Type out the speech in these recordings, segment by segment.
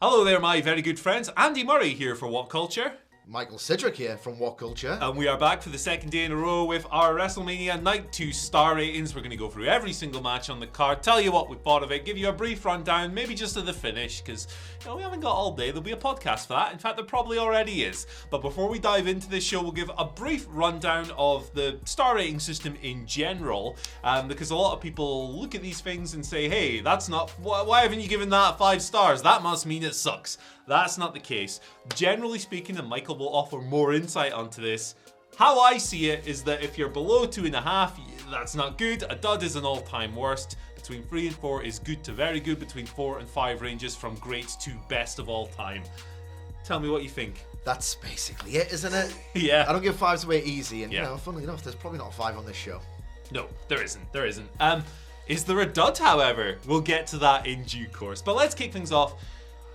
Hello there, my very good friends. Andy Murray here for What Culture. Michael Sidgwick here from What Culture. And we are back for the second day in a row with our WrestleMania Night 2 star ratings. We're going to go through every single match on the card, tell you what we thought of it, give you a brief rundown, maybe just to the finish, because we haven't got all day. There'll be a podcast for that. In fact, there probably already is. But before we dive into this show, we'll give a brief rundown of the star rating system in general, because a lot of people look at these things and say, hey, that's not, why haven't you given that 5 stars? That must mean it sucks. That's not the case. Generally speaking, and Michael will offer more insight onto this, how I see it is that if you're below 2.5, that's not good. A dud is an all-time worst. Between 3 and 4 is good to very good. Between 4 and 5 ranges from great to best of all time. Tell me what you think. That's basically it, isn't it? Yeah. I don't give 5s away easy, and funnily enough, there's probably not a 5 on this show. No, there isn't. Is there a dud, however? We'll get to that in due course. But let's kick things off.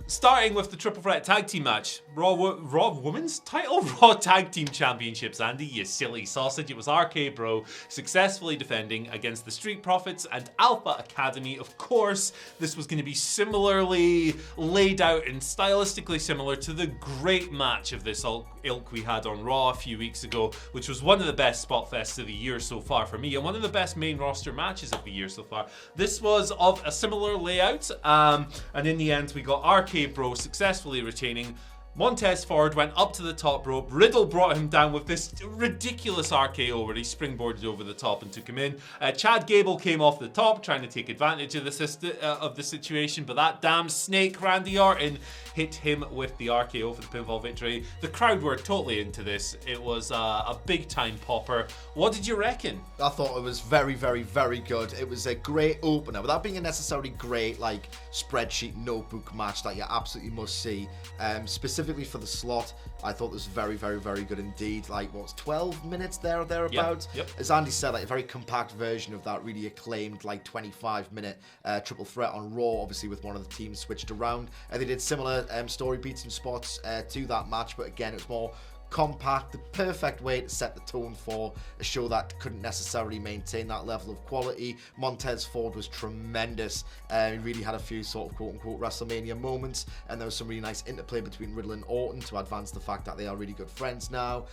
Starting with the Triple Threat Tag Team match. Raw Women's title? Raw Tag Team Championships, Andy, you silly sausage. It was RK Bro successfully defending against the Street Profits and Alpha Academy. Of course, this was going to be similarly laid out and stylistically similar to the great match of this ilk we had on Raw a few weeks ago, which was one of the best spot fests of the year so far for me, and one of the best main roster matches of the year so far. This was of a similar layout, and in the end, we got RK Bro successfully retaining. Montez Ford went up to the top rope. Riddle brought him down with this ridiculous RKO where he springboarded over the top and took him in. Chad Gable came off the top trying to take advantage of the situation, but that damn snake Randy Orton hit him with the RKO for the pinfall victory. The crowd were totally into this. It was a big time popper. What did you reckon? I thought it was very, very, very good. It was a great opener without being a necessarily great spreadsheet notebook match that you absolutely must see. Specifically for the slot, I thought this was very, very, very good indeed. 12 minutes there or thereabouts? Yep. As Andy said, a very compact version of that really acclaimed 25-minute triple threat on Raw, obviously with one of the teams switched around. They did similar story beats and spots to that match, but again, it was more compact, the perfect way to set the tone for a show that couldn't necessarily maintain that level of quality. Montez Ford was tremendous. He really had a few sort of quote-unquote WrestleMania moments, and there was some really nice interplay between Riddle and Orton to advance the fact that they are really good friends now.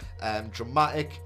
Dramatic,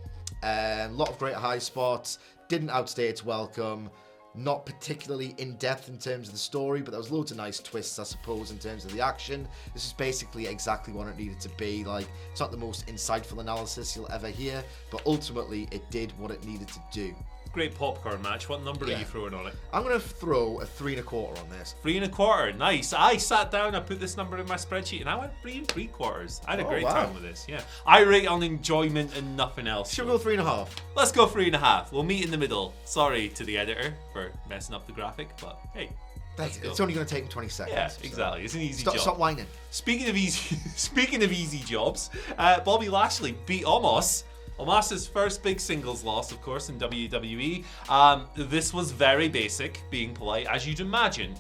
a lot of great high spots, didn't outstay its welcome. Not particularly in-depth in terms of the story, but there was loads of nice twists, I suppose, in terms of the action. This is basically exactly what it needed to be. It's not the most insightful analysis you'll ever hear, but ultimately it did what it needed to do. Great popcorn match. What number are you throwing on it? I'm going to throw a 3 1/4 on this. 3 1/4. Nice. I sat down, I put this number in my spreadsheet, and I went 3 3/4. I had a great time with this. Yeah. I rate on enjoyment and nothing else. Should we go 3 1/2? Let's go 3 1/2. We'll meet in the middle. Sorry to the editor for messing up the graphic, but hey. It's only going to take him 20 seconds. Yeah, exactly. So. It's an easy job. Stop whining. Speaking of easy jobs, Bobby Lashley beat Omos. Omos's first big singles loss, of course, in WWE. This was very basic, being polite, as you'd imagine,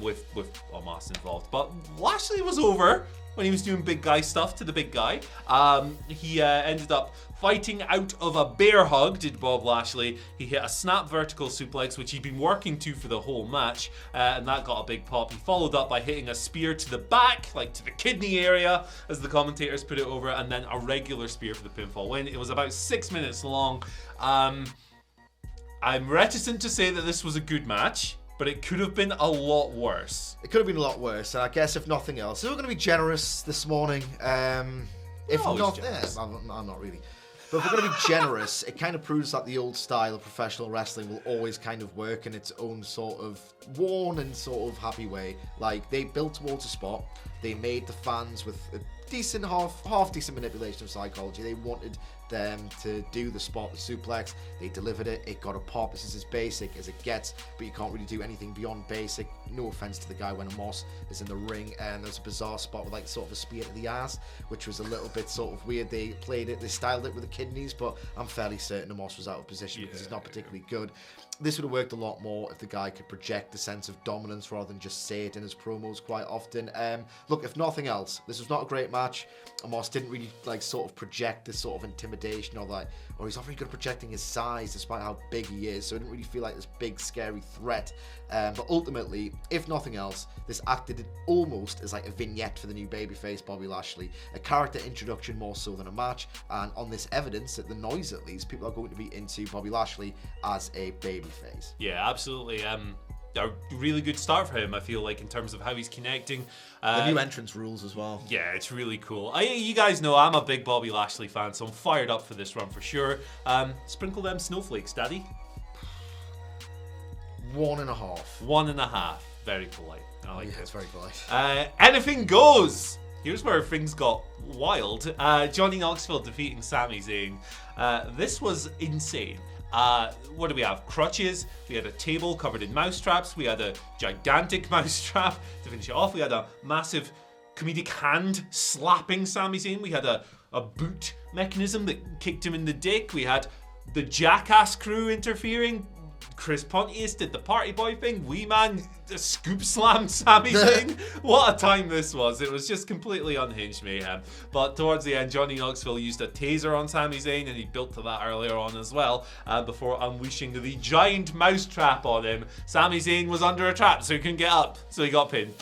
with Omos involved. But Lashley was over when he was doing big guy stuff to the big guy. He ended up fighting out of a bear hug, did Bob Lashley. He hit a snap vertical suplex, which he'd been working to for the whole match, and that got a big pop. He followed up by hitting a spear to the back, to the kidney area, as the commentators put it over, and then a regular spear for the pinfall win. It was about 6 minutes long. I'm reticent to say that this was a good match, but it could have been a lot worse. It could have been a lot worse, and I guess if nothing else, we're going to be generous this morning. I'm not really. But if we're going to be generous, it kind of proves that the old style of professional wrestling will always kind of work in its own sort of worn and sort of happy way. They built towards a spot. They made the fans with a decent, half decent manipulation of psychology. They wanted them to do the spot, the suplex. They delivered it. It got a pop. This is as basic as it gets, but you can't really do anything beyond basic. No offense to the guy when Omos is in the ring, and there's a bizarre spot with sort of a spear to the ass, which was a little bit sort of weird. They played it, they styled it with the kidneys, but I'm fairly certain Omos was out of position because he's not particularly good. This would have worked a lot more if the guy could project the sense of dominance rather than just say it in his promos quite often. Look, if nothing else, this was not a great match. Omos didn't really sort of project this sort of intimidation intimidation or he's not very good at projecting his size despite how big he is, so it didn't really feel like this big scary threat. But ultimately, if nothing else, this acted almost as like a vignette for the new babyface Bobby Lashley, a character introduction more so than a match, and on this evidence, at the noise at least, people are going to be into Bobby Lashley as a babyface. Yeah, absolutely. A really good start for him, I feel like, in terms of how he's connecting. The new entrance rules as well. Yeah, it's really cool. You guys know I'm a big Bobby Lashley fan, so I'm fired up for this run for sure. Sprinkle them snowflakes, Daddy. 1.5. 1.5. Very polite. I like it. It's very polite. Anything goes. Here's where things got wild. Johnny Knoxville defeating Sami Zayn. This was insane. What do we have? Crutches. We had a table covered in mousetraps. We had a gigantic mousetrap to finish it off. We had a massive comedic hand slapping Sami Zayn. We had a boot mechanism that kicked him in the dick. We had the Jackass crew interfering. Chris Pontius did the party boy thing. Wee Man scoop slammed Sami Zayn. What a time this was. It was just completely unhinged mayhem. But towards the end, Johnny Knoxville used a taser on Sami Zayn, and he built to that earlier on as well, before unleashing the giant mousetrap on him. Sami Zayn was under a trap, so he couldn't get up, so he got pinned.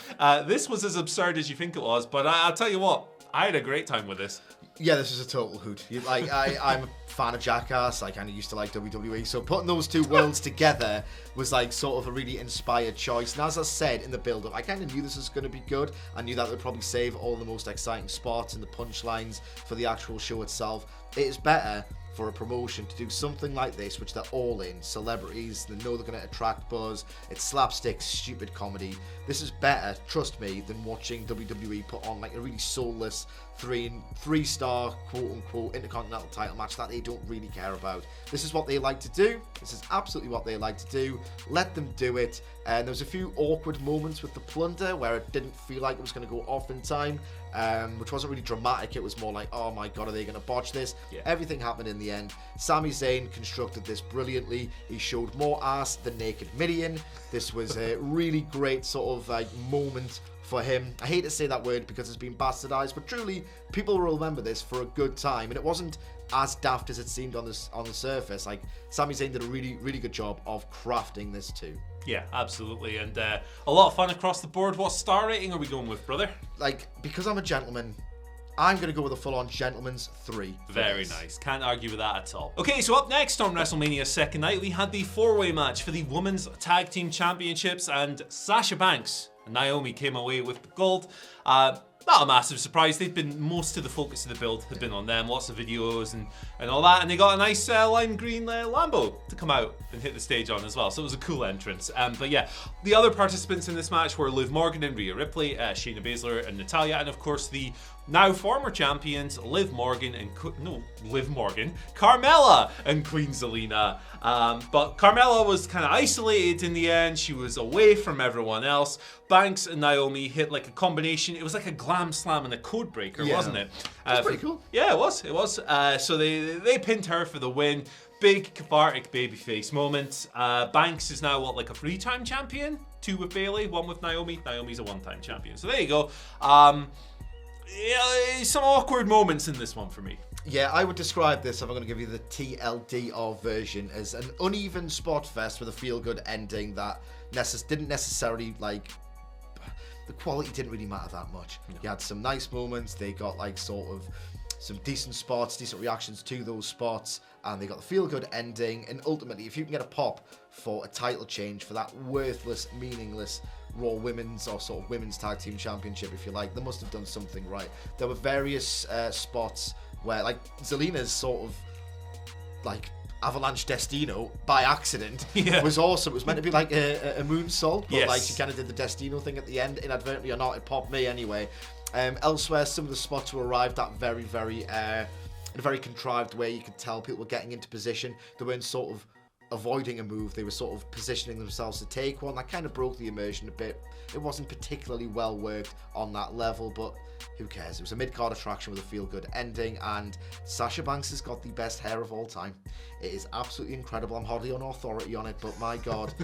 This was as absurd as you think it was, but I'll tell you what, I had a great time with this. Yeah, this is a total hoot. I'm a fan of Jackass. I kind of used to like WWE, so putting those two worlds together was like sort of a really inspired choice. And as I said in the build-up, I kind of knew this was going to be good. I knew that they'd probably save all the most exciting spots and the punchlines for the actual show itself. It is better for a promotion to do something like this, which they're all in. Celebrities, they know they're going to attract buzz. It's slapstick, stupid comedy. This is better, trust me, than watching WWE put on like a really soulless three-star quote-unquote intercontinental title match that they don't really care about. This is what they like to do. This is absolutely what they like to do. Let them do it. And there was a few awkward moments with the plunder where it didn't feel like it was going to go off in time, which wasn't really dramatic. It was more like, oh my god, are they going to botch this? Yeah. Everything happened in the end. Sami Zayn constructed this brilliantly. He showed more ass than naked Midian. This was a really great sort of like moment for him. I hate to say that word because it's been bastardized, but truly, people will remember this for a good time. And it wasn't as daft as it seemed on the surface. Like, Sami Zayn did a really, really good job of crafting this too. Yeah, absolutely. And a lot of fun across the board. What star rating are we going with, brother? Like, because I'm a gentleman, I'm going to go with a full-on gentleman's 3. Very nice. Can't argue with that at all. Okay, so up next on WrestleMania's second night, we had the 4-way match for the Women's Tag Team Championships, and Sasha Banks and Naomi came away with the gold. Not a massive surprise. They'd been, most of the focus of the build had been on them, lots of videos and all that, and they got a nice lime green Lambo to come out and hit the stage on as well, so it was a cool entrance. But yeah, the other participants in this match were Liv Morgan and Rhea Ripley, Shayna Baszler and Natalya, and of course the now former champions Liv Morgan, Carmella and Queen Zelina. But Carmella was kind of isolated in the end. She was away from everyone else. Banks and Naomi hit like a combination. It was like a glam slam and a code breaker, wasn't it? That's pretty cool. Yeah, it was. So they pinned her for the win. Big cathartic babyface moment. Banks is now like a 3-time champion. 2 with Bayley, 1 with Naomi. Naomi's a 1-time champion. So there you go. Yeah, some awkward moments in this one for me. Yeah, I would describe this, if I'm going to give you the TLDR version, as an uneven spot fest with a feel-good ending that didn't necessarily, like, the quality didn't really matter that much. No. You had some nice moments, they got, like, sort of some decent spots, decent reactions to those spots, and they got the feel-good ending, and ultimately, if you can get a pop for a title change for that worthless, meaningless Raw Women's or sort of Women's Tag Team Championship, if you like, they must have done something right. There were various spots where, like, Zelina's sort of, like, Avalanche Destino by accident was awesome. It was meant to be like a moonsault, but like she kind of did the Destino thing at the end, inadvertently or not. It popped me anyway. Elsewhere, some of the spots were arrived at very, very in a very contrived way. You could tell people were getting into position. They weren't sort of avoiding a move. They were sort of positioning themselves to take one. That kind of broke the immersion a bit. It wasn't particularly well worked on that level, but who cares? It was a mid-card attraction with a feel-good ending, and Sasha Banks has got the best hair of all time. It is absolutely incredible. I'm hardly on authority on it, but my God,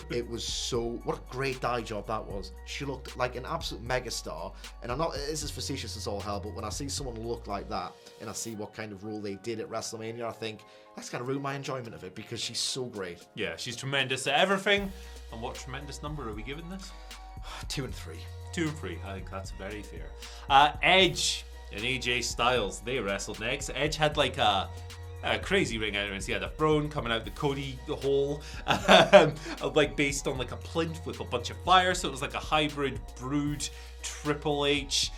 it was so... What a great dye job that was. She looked like an absolute megastar, and I'm not... This is facetious as all hell, but when I see someone look like that, and I see what kind of role they did at WrestleMania, I think that's going to ruin my enjoyment of it, because she's so great. Yeah, she's tremendous at everything. And what tremendous number are we giving this? 2 and 3. 2 and 3, I think that's very fair. Edge and AJ Styles, they wrestled next. Edge had like a crazy ring entrance. He had a throne coming out the Cody hole, like based on like a plinth with a bunch of fire. So it was like a hybrid Brood Triple H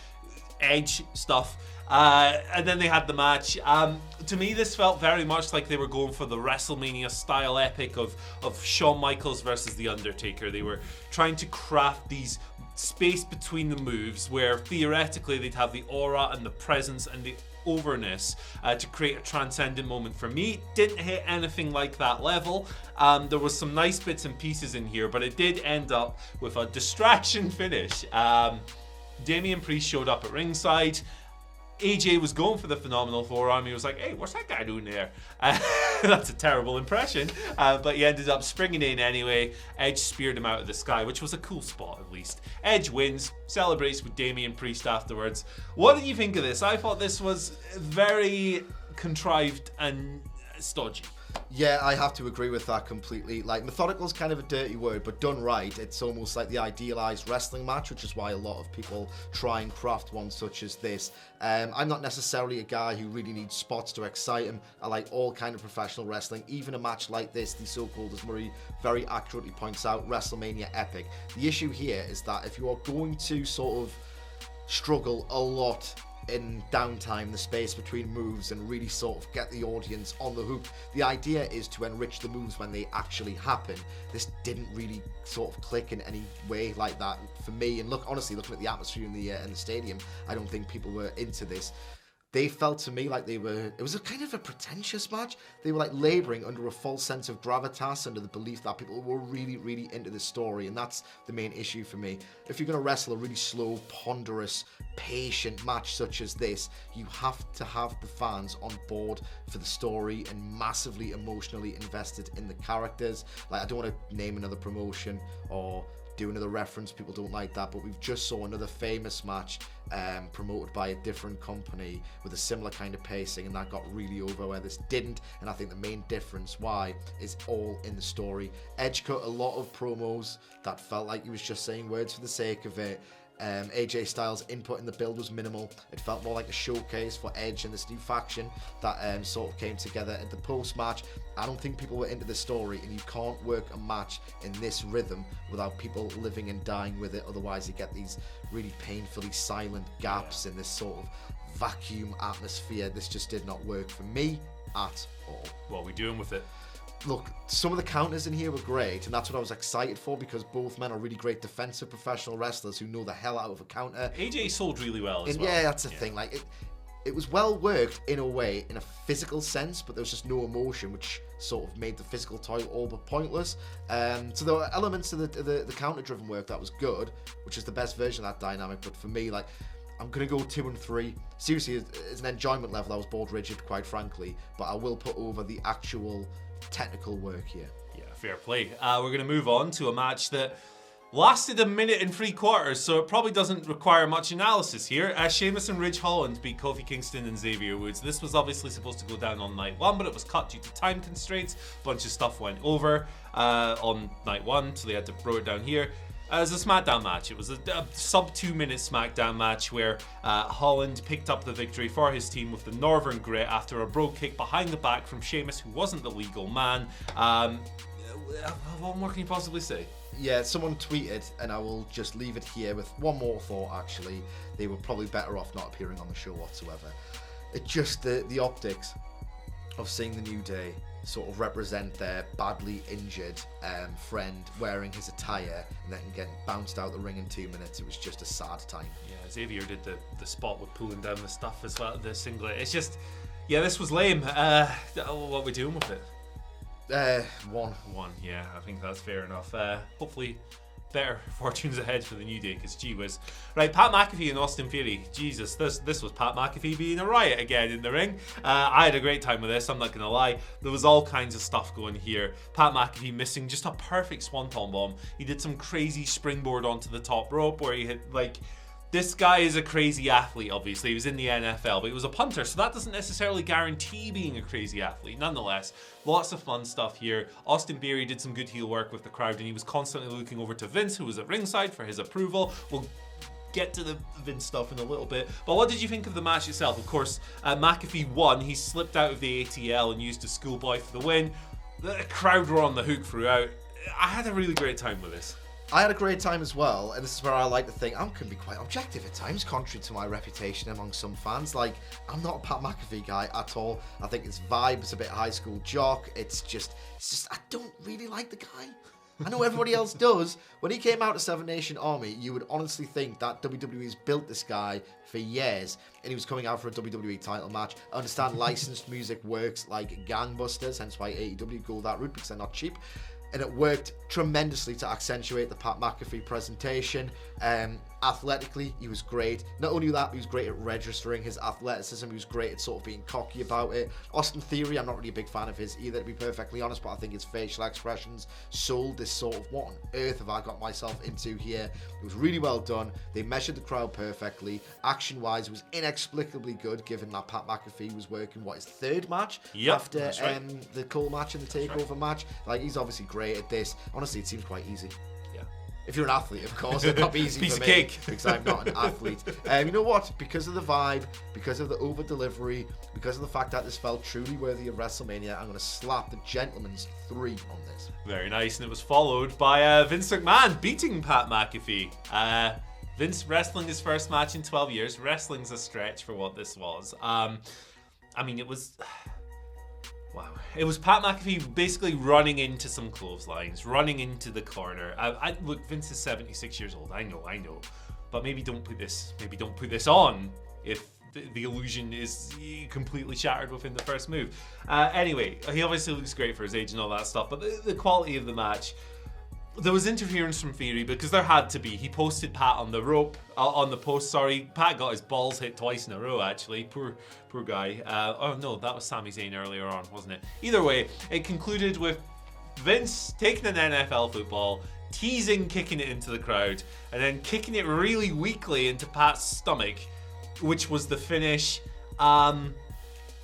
Edge stuff. And then they had the match. To me, this felt very much like they were going for the WrestleMania style epic of Shawn Michaels versus The Undertaker. They were trying to craft these space between the moves where theoretically they'd have the aura and the presence and the overness to create a transcendent moment. For me, it didn't hit anything like that level. There was some nice bits and pieces in here, but it did end up with a distraction finish. Damian Priest showed up at ringside. AJ was going for the phenomenal forearm. He was like, hey, what's that guy doing there? That's a terrible impression. But he ended up springing in anyway. Edge speared him out of the sky, which was a cool spot at least. Edge wins, celebrates with Damian Priest afterwards. What did you think of this? I thought this was very contrived and stodgy. Yeah, I have to agree with that completely. Like, methodical is kind of a dirty word, but done right, it's almost like the idealized wrestling match, which is why a lot of people try and craft one such as this. I'm not necessarily a guy who really needs spots to excite him. I like all kind of professional wrestling. Even a match like this, the so-called, as Murray very accurately points out, WrestleMania epic. The issue here is that if you are going to sort of struggle a lot in downtime, the space between moves, and really sort of get the audience on the hook, the idea is to enrich the moves when they actually happen. This didn't really sort of click in any way like that for me, and honestly, looking at the atmosphere in the stadium, I don't think people were into this. They felt to me like it was a kind of a pretentious match. They were like labouring under a false sense of gravitas, under the belief that people were really, really into this story, and that's the main issue for me. If you're going to wrestle a really slow, ponderous, patient match such as this, you have to have the fans on board for the story and massively emotionally invested in the characters. Like, I don't want to name another promotion or do another reference, people don't like that, but we've just saw another famous match promoted by a different company with a similar kind of pacing, and that got really over where this didn't. And I think the main difference why is all in the story. Edge cut a lot of promos that felt like he was just saying words for the sake of it. AJ Styles' input in the build was minimal. It felt more like a showcase for Edge and this new faction that sort of came together at the post-match. I don't think people were into the story, and you can't work a match in this rhythm without people living and dying with it. Otherwise you get these really painfully silent gaps in this sort of vacuum atmosphere. This just did not work for me at all. What are we doing with it? Look, some of the counters in here were great, and that's what I was excited for, because both men are really great defensive professional wrestlers who know the hell out of a counter. AJ sold really well as well. Yeah, that's the thing. Like, it was well worked in a way, in a physical sense, but there was just no emotion, which sort of made the physical toil all but pointless. So there were elements of the counter-driven work that was good, which is the best version of that dynamic. But for me, like, I'm going to go 2 and 3. Seriously, as an enjoyment level, I was bored rigid, quite frankly, but I will put over the actual technical work here. Yeah, fair play. We're going to move on to a match that lasted 1 minute and 3/4, so it probably doesn't require much analysis here. Sheamus and Ridge Holland beat Kofi Kingston and Xavier Woods. This was obviously supposed to go down on night 1, but it was cut due to time constraints. A bunch of stuff went over on night 1, so they had to throw it down here. It was a SmackDown match. It was a sub 2 minute SmackDown match where Holland picked up the victory for his team with the Northern Grit after a bro kick behind the back from Sheamus, who wasn't the legal man. What more can you possibly say? Yeah, someone tweeted, and I will just leave it here with one more thought, actually. They were probably better off not appearing on the show whatsoever. It just, the optics of seeing the New Day sort of represent their badly injured friend wearing his attire and then getting bounced out the ring in 2 minutes. It was just a sad time. Yeah, Xavier did the spot with pulling down the stuff as well, the singlet. It's just, yeah, this was lame. What are we doing with it? One. One, yeah, I think that's fair enough. Hopefully, better fortunes ahead for the New Day, because gee whiz. Right, Pat McAfee and Austin Theory. Jesus, this was Pat McAfee being a riot again in the ring. I had a great time with this, I'm not going to lie. There was all kinds of stuff going here. Pat McAfee missing just a perfect swanton bomb. He did some crazy springboard onto the top rope where he hit, like... This guy is a crazy athlete, obviously. He was in the NFL, but he was a punter, so that doesn't necessarily guarantee being a crazy athlete. Nonetheless, lots of fun stuff here. Austin Theory did some good heel work with the crowd, and he was constantly looking over to Vince, who was at ringside, for his approval. We'll get to the Vince stuff in a little bit. But what did you think of the match itself? Of course, McAfee won. He slipped out of the ATL and used a schoolboy for the win. The crowd were on the hook throughout. I had a really great time with this. I had a great time as well, and this is where I like to think I can be quite objective at times, contrary to my reputation among some fans. Like, I'm not a Pat McAfee guy at all. I think his vibe is a bit high school jock. It's just, I don't really like the guy. I know everybody else does. When he came out of Seven Nation Army, you would honestly think that WWE's built this guy for years, and he was coming out for a WWE title match. I understand licensed music works like gangbusters, hence why AEW go that route, because they're not cheap. And it worked tremendously to accentuate the Pat McAfee presentation. Athletically, he was great. Not only that, he was great at registering his athleticism. He was great at sort of being cocky about it. Austin Theory, I'm not really a big fan of his either, to be perfectly honest, but I think his facial expressions sold this sort of, what on earth have I got myself into here? It was really well done. They measured the crowd perfectly. Action-wise, it was inexplicably good, given that Pat McAfee was working, his third match? After right. The Cole match and the TakeOver match. Like, he's obviously great at this. Honestly, it seems quite easy. If you're an athlete, of course, it'd not be easy Piece for of me, cake. because I'm not an athlete. You know what? Because of the vibe, because of the over-delivery, because of the fact that this felt truly worthy of WrestleMania, I'm going to slap the gentleman's 3 on this. Very nice, and it was followed by Vince McMahon beating Pat McAfee. Vince wrestling his first match in 12 years. Wrestling's a stretch for what this was. I mean, it was... Wow. It was Pat McAfee basically running into some clotheslines, running into the corner. Look, Vince is 76 years old. I know. But maybe don't put this on if the illusion is completely shattered within the first move. Anyway, he obviously looks great for his age and all that stuff, but the quality of the match... There was interference from Theory, because there had to be. He posted Pat on the rope, on the post, sorry. Pat got his balls hit twice in a row, actually. Poor guy. Oh no, that was Sami Zayn earlier on, wasn't it? Either way, it concluded with Vince taking an NFL football, teasing, kicking it into the crowd, and then kicking it really weakly into Pat's stomach, which was the finish.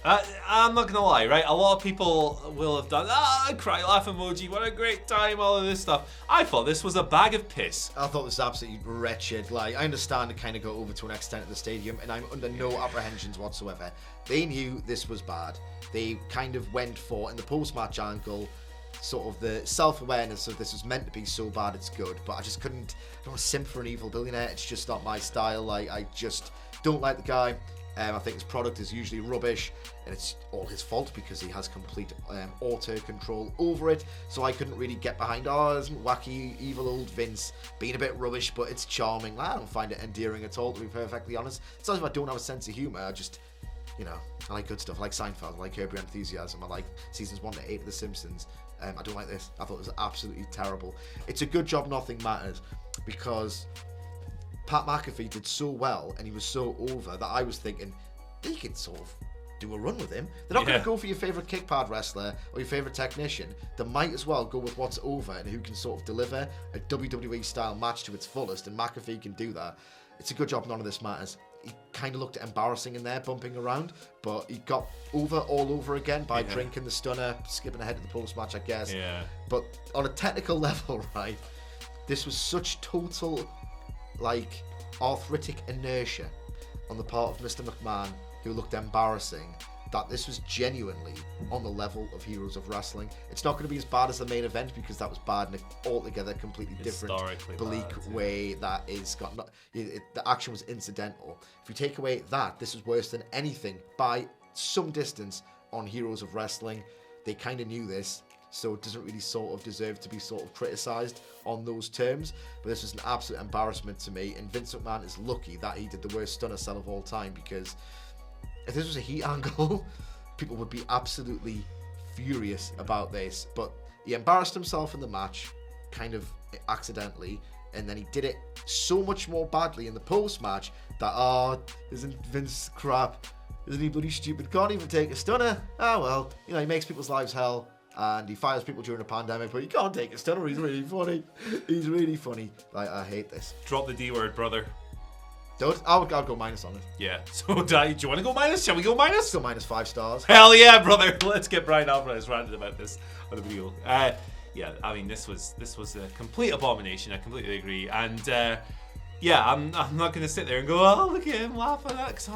I'm not gonna lie, right? A lot of people will have done cry laugh emoji, what a great time, all of this stuff. I thought this was a bag of piss. I thought this was absolutely wretched. Like, I understand it kind of got over to an extent at the stadium, and I'm under no apprehensions whatsoever. They knew this was bad. They kind of went for, in the post-match angle, sort of the self-awareness of this was meant to be so bad it's good, but I just couldn't. I don't want to simp for an evil billionaire. It's just not my style. Like, I just don't like the guy. I think his product is usually rubbish, and it's all his fault because he has complete auto control over it. So I couldn't really get behind, isn't wacky, evil old Vince being a bit rubbish, but it's charming. I don't find it endearing at all, to be perfectly honest. It's not as if I don't have a sense of humour. I just, I like good stuff. I like Seinfeld, I like Curb Your Enthusiasm, I like seasons 1 to 8 of The Simpsons. I don't like this. I thought it was absolutely terrible. It's a good job nothing matters, because Pat McAfee did so well and he was so over that I was thinking they could sort of do a run with him. They're not going to go for your favourite kick pad wrestler or your favourite technician. They might as well go with what's over and who can sort of deliver a WWE style match to its fullest, and McAfee can do that. It's a good job none of this matters. He kind of looked embarrassing in there, bumping around, but he got over all over again by drinking the stunner, skipping ahead of the post-match, I guess. Yeah. But on a technical level, right, this was such total... like arthritic inertia on the part of Mr. McMahon, who looked embarrassing, that this was genuinely on the level of Heroes of Wrestling. It's not going to be as bad as the main event, because that was bad in an altogether completely different, bleak way. That is got not, the action was incidental. If you take away that, this is worse than anything by some distance on Heroes of Wrestling. They kind of knew this, so it doesn't really sort of deserve to be sort of criticised on those terms. But this was an absolute embarrassment to me, and Vince McMahon is lucky that he did the worst stunner sell of all time, because if this was a heat angle, people would be absolutely furious about this, but he embarrassed himself in the match, kind of accidentally, and then he did it so much more badly in the post-match that, isn't Vince crap? Isn't he bloody stupid? Can't even take a stunner? Oh well, he makes people's lives hell, and he fires people during a pandemic, but he can't take a stunner. He's really funny. He's really funny. I hate this. Drop the D word, brother. I'll go minus on it. Yeah. So, do you want to go minus? Shall we go minus? Let's go minus 5 stars. Hell yeah, brother. Let's get Brian Alvarez ranting about this on the video. Yeah, I mean, this was a complete abomination. I completely agree. And I'm not going to sit there and go, oh, look at him laugh at that, because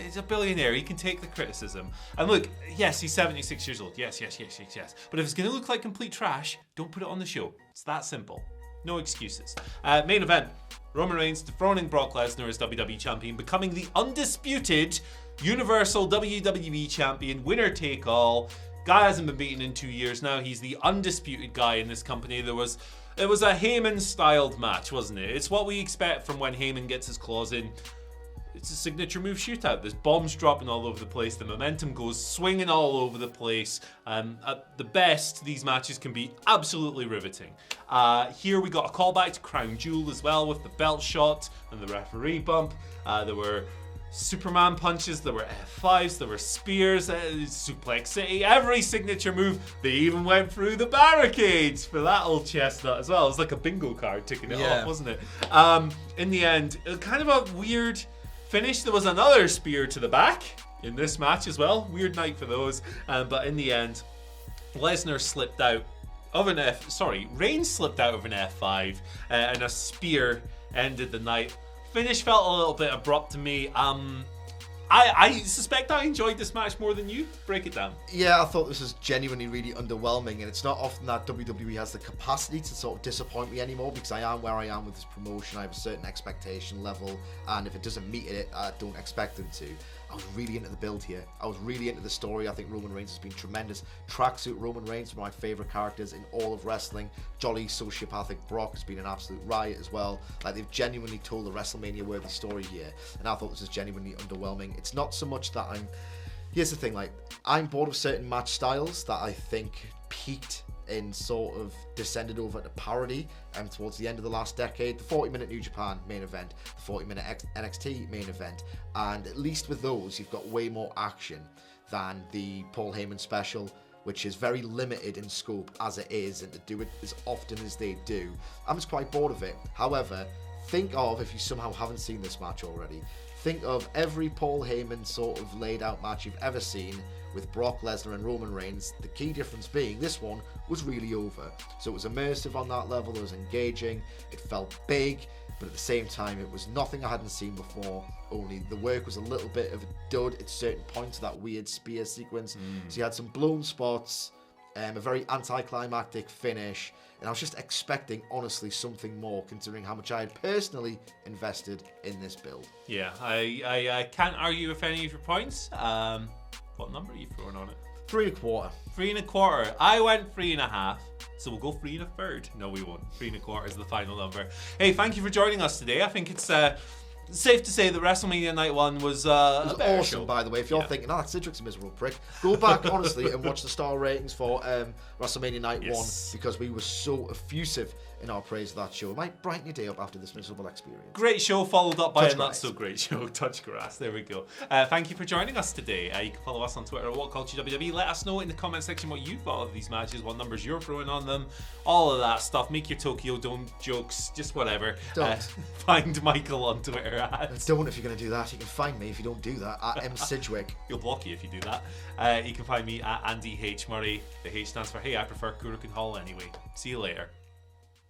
he's a billionaire. He can take the criticism. And look, yes, he's 76 years old. Yes. But if it's going to look like complete trash, don't put it on the show. It's that simple. No excuses. Main event. Roman Reigns dethroning Brock Lesnar as WWE Champion, becoming the undisputed Universal WWE Champion, winner take all. Guy hasn't been beaten in 2 years now. He's the undisputed guy in this company. It was a Heyman-styled match, wasn't it? It's what we expect from when Heyman gets his claws in. It's a signature move shootout. There's bombs dropping all over the place. The momentum goes swinging all over the place. At the best, these matches can be absolutely riveting. Here we got a callback to Crown Jewel as well with the belt shot and the referee bump. There were Superman punches, there were F5s, there were spears, Suplex City, every signature move. They even went through the barricades for that old chestnut as well. It was like a bingo card ticking it off, wasn't it? In the end, kind of a weird finish. There was another spear to the back in this match as well. Weird night for those. But in the end, Lesnar slipped out of Reigns slipped out of an F5 and a spear ended the night. Finish felt a little bit abrupt to me. I suspect I enjoyed this match more than you. Break it down. Yeah, I thought this was genuinely really underwhelming, and it's not often that WWE has the capacity to sort of disappoint me anymore, because I am where I am with this promotion. I have a certain expectation level, and if it doesn't meet it, I don't expect it to. I was really into the build here. I was really into the story. I think Roman Reigns has been tremendous. Tracksuit Roman Reigns, one of my favourite characters in all of wrestling. Jolly sociopathic Brock has been an absolute riot as well. Like, they've genuinely told a WrestleMania-worthy story here, and I thought this was genuinely underwhelming. It's not so much that here's the thing, like, I'm bored of certain match styles that I think peaked and sort of descended over to parody towards the end of the last decade. The 40-minute New Japan main event, the 40-minute NXT main event, and at least with those, you've got way more action than the Paul Heyman special, which is very limited in scope as it is, and to do it as often as they do, I'm just quite bored of it. However, think of, if you somehow haven't seen this match already, think of every Paul Heyman sort of laid out match you've ever seen with Brock Lesnar and Roman Reigns, the key difference being this one was really over. So it was immersive on that level, it was engaging, it felt big, but at the same time it was nothing I hadn't seen before, only the work was a little bit of a dud at certain points of that weird spear sequence. So you had some blown spots, a very anticlimactic finish, and I was just expecting, honestly, something more, considering how much I had personally invested in this build. Yeah, I can't argue with any of your points. What number are you throwing on it? 3 1/4. 3 1/4. I went 3 1/2. So we'll go 3 1/3. No, we won't. 3 1/4 is the final number. Hey, thank you for joining us today. I think it's safe to say that WrestleMania Night 1 was awesome, show. By the way. If you're thinking, that Cedric's a miserable prick, go back, honestly, and watch the star ratings for WrestleMania Night 1, because we were so effusive in our praise of that show. It might brighten your day up after this miserable experience. Great show, followed up by a not-so-great show, Touch Grass. There we go. Thank you for joining us today. You can follow us on Twitter at WhatCultureWWE. Let us know in the comment section what you thought of these matches, what numbers you're throwing on them, all of that stuff. Make your Tokyo Dome jokes, just whatever. Don't. Find Michael on Twitter at... Don't if you're going to do that. You can find me if you don't do that at M. Sidgwick. He'll block you if you do that. You can find me at Andy H. Murray. The H stands for Hey, I prefer Kurokin Hall anyway. See you later.